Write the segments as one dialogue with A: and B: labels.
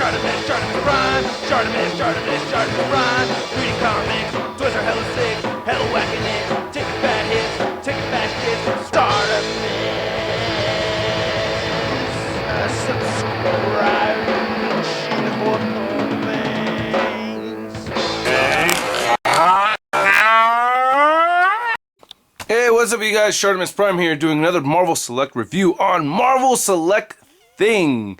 A: ShartimusPrime, ShartimusPrime. Reading comics, toys are hella sick, hella whacking it, taking bad hits, taking bad shits. Subscribe for things. Hey, what's up, you guys? ShartimusPrime here, doing another Marvel Select review on Marvel Select Thing.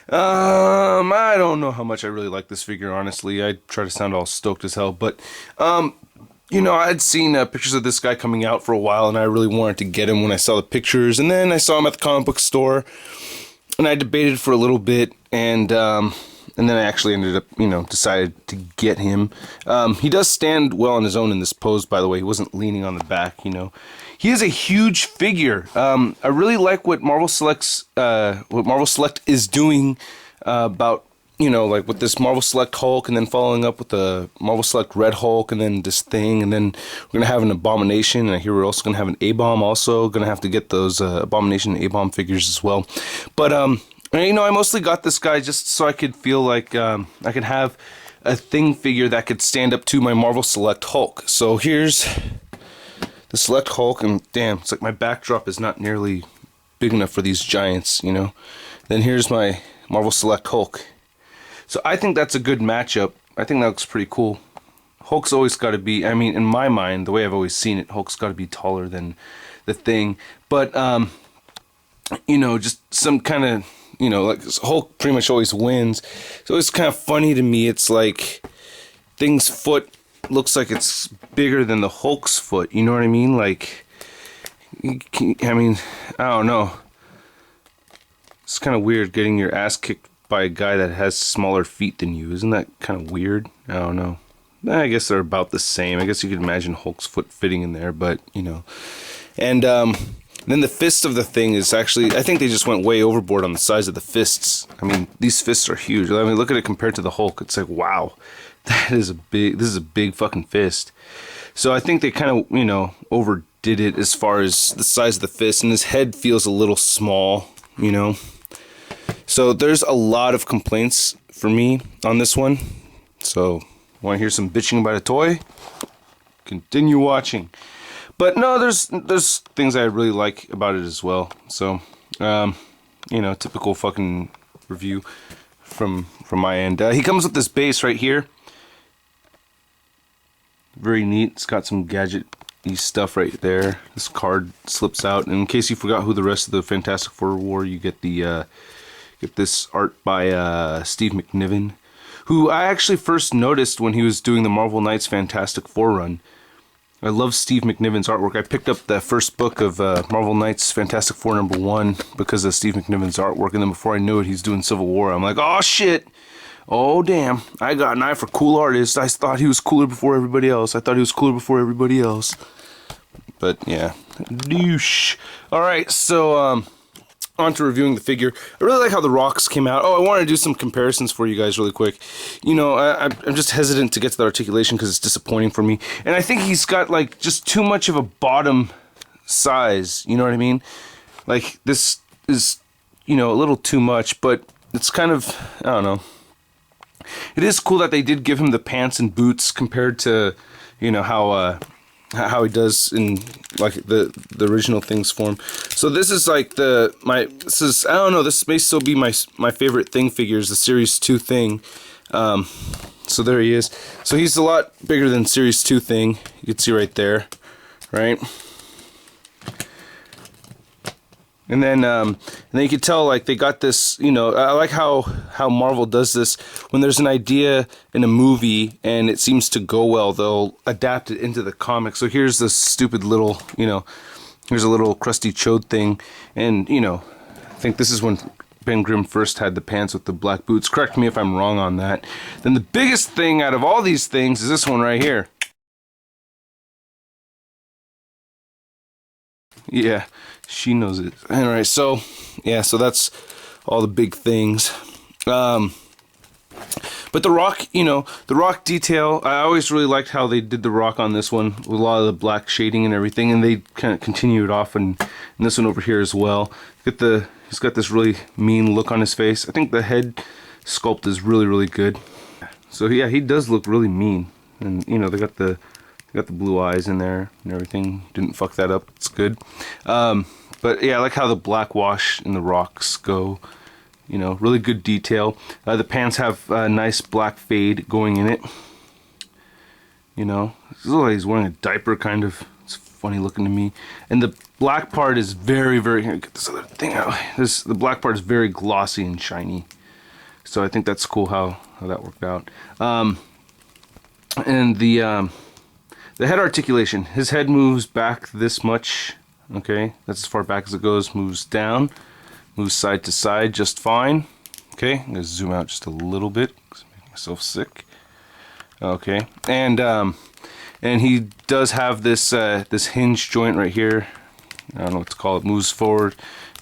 A: I don't know how much I really like this figure, honestly. I try to sound all stoked as hell, but, you know, I'd seen pictures of this guy coming out for a while, and I really wanted to get him when I saw the pictures, and then I saw him at the comic book store, and I debated for a little bit, and then I actually ended up, you know, decided to get him. He does stand well on his own in this pose, by the way. He wasn't leaning on the back, you know. He is a huge figure. I really like what Marvel Select is doing about, you know, like with this Marvel Select Hulk, and then following up with the Marvel Select Red Hulk, and then this thing, and then we're gonna have an Abomination, and I hear we're also gonna have an A-Bomb. Also gonna have to get those Abomination and A-Bomb figures as well. But you know, I mostly got this guy just so I could feel like I could have a Thing figure that could stand up to my Marvel Select Hulk. So here's the Select Hulk, and damn, it's like my backdrop is not nearly big enough for these giants, you know. Then here's my Marvel Select Hulk. So I think that's a good matchup. I think that looks pretty cool. Hulk's always got to be, I mean, in my mind, the way I've always seen it, Hulk's got to be taller than the Thing. But, you know, just some kind of, you know, like Hulk pretty much always wins. So it's kind of funny to me. It's like Thing's foot looks like it's bigger than the Hulk's foot. You know what I mean? Like, I mean, I don't know. It's kind of weird getting your ass kicked by a guy that has smaller feet than you. Isn't that kind of weird? I don't know. I guess they're about the same. I guess you could imagine Hulk's foot fitting in there, but, you know. And then the fist of the Thing is actually, I think they just went way overboard on the size of the fists. I mean, these fists are huge. I mean, look at it compared to the Hulk. It's like, wow, this is a big fucking fist. So I think they kind of, you know, overdid it as far as the size of the fist, and his head feels a little small, you know. So there's a lot of complaints for me on this one. So, want to hear some bitching about a toy? Continue watching. But no, there's things I really like about it as well. So, you know, typical fucking review from my end. He comes with this base right here. Very neat. It's got some gadget-y stuff right there. This card slips out. And in case you forgot who the rest of the Fantastic Four were, you get the get this art by Steve McNiven, who I actually first noticed when he was doing the Marvel Knights Fantastic Four run. I love Steve McNiven's artwork. I picked up the first book of Marvel Knights Fantastic Four #1 because of Steve McNiven's artwork, and then before I knew it, he's doing Civil War. I'm like, oh shit! Oh damn! I got an eye for cool artists. I thought he was cooler before everybody else. But yeah, douche. All right, so on to reviewing the figure. I really like how the rocks came out. Oh, I want to do some comparisons for you guys really quick. You know, I'm just hesitant to get to the articulation because it's disappointing for me. And I think he's got, like, just too much of a bottom size. You know what I mean? Like, this is, you know, a little too much, but it's kind of, I don't know. It is cool that they did give him the pants and boots compared to, you know, how he does in like the original Thing's form. So this is like I don't know, this may still be my favorite Thing figures, the Series 2 Thing. So there he is. So he's a lot bigger than Series 2 Thing. You can see right there, right? And then you can tell, like, they got this, you know, I like how Marvel does this. When there's an idea in a movie and it seems to go well, they'll adapt it into the comic. So here's this stupid little, you know, here's a little crusty chode thing. And, you know, I think this is when Ben Grimm first had the pants with the black boots. Correct me if I'm wrong on that. Then the biggest thing out of all these things is this one right here. Yeah, she knows it. Alright, so, yeah, so that's all the big things. But the rock, you know, the rock detail, I always really liked how they did the rock on this one, with a lot of the black shading and everything, and they kind of continue it off in this one over here as well. He's got this really mean look on his face. I think the head sculpt is really, really good. So yeah, he does look really mean, and you know they got the blue eyes in there and everything. Didn't fuck that up. It's good. But yeah, I like how the black wash and the rocks go. You know, really good detail. The pants have a nice black fade going in it. You know, it looks like he's wearing a diaper, kind of. It's funny looking to me. And the black part is very, very. Here, get this other thing out. The black part is very glossy and shiny. So I think that's cool how that worked out. And the head articulation. His head moves back this much. Okay, that's as far back as it goes. Moves down. Moves side to side just fine. Okay, I'm gonna zoom out just a little bit because I'm making myself sick. Okay, and he does have this this hinge joint right here. I don't know what to call it. Moves forward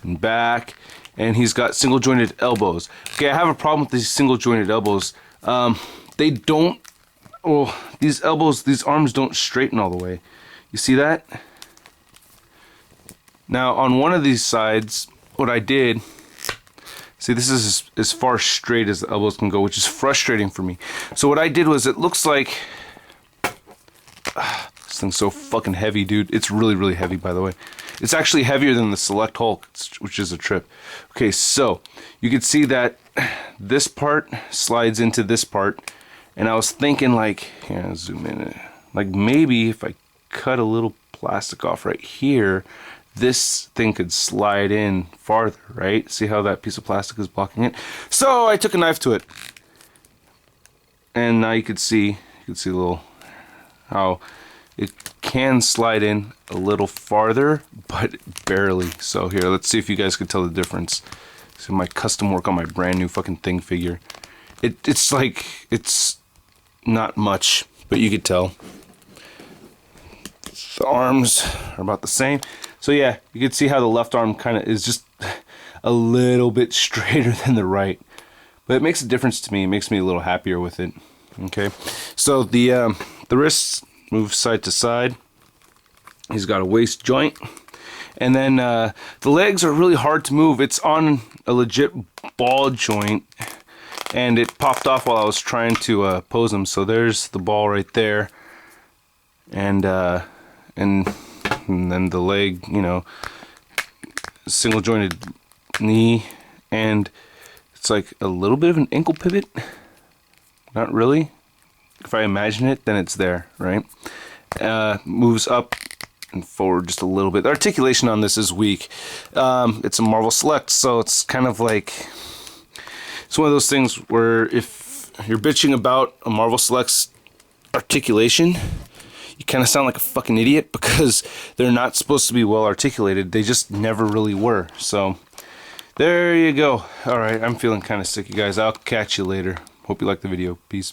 A: and back, and he's got single jointed elbows. Okay, I have a problem with these single jointed elbows. They don't. Oh, these elbows, these arms don't straighten all the way. You see that? Now on one of these sides, what I did, see, this is as far straight as the elbows can go, which is frustrating for me. So what I did was, it looks like this thing's so fucking heavy, dude. It's really, really heavy, by the way. It's actually heavier than the Select Hulk, which is a trip. Okay, so you can see that this part slides into this part, and I was thinking, like, here, I'll zoom in, like maybe if I cut a little plastic off right here, this thing could slide in farther, right? See how that piece of plastic is blocking it? So I took a knife to it, and now you can see a little how it can slide in a little farther, but barely. So here, let's see if you guys can tell the difference. So my custom work on my brand new fucking Thing figure. It's like, it's not much, but you could tell. The arms are about the same. So yeah, you can see how the left arm kind of is just a little bit straighter than the right. But it makes a difference to me. It makes me a little happier with it. Okay, so the wrists move side to side. He's got a waist joint. And then the legs are really hard to move. It's on a legit ball joint. And it popped off while I was trying to pose him. So there's the ball right there. And then the leg, you know, single jointed knee, and it's like a little bit of an ankle pivot. Not really. If I imagine it, then it's there, right? Moves up and forward just a little bit. The articulation on this is weak. It's a Marvel Select, so it's kind of like, it's one of those things where if you're bitching about a Marvel Select's articulation, you kind of sound like a fucking idiot, because they're not supposed to be well articulated. They just never really were. So there you go. All right, I'm feeling kind of sick, you guys. I'll catch you later. Hope you liked the video. Peace.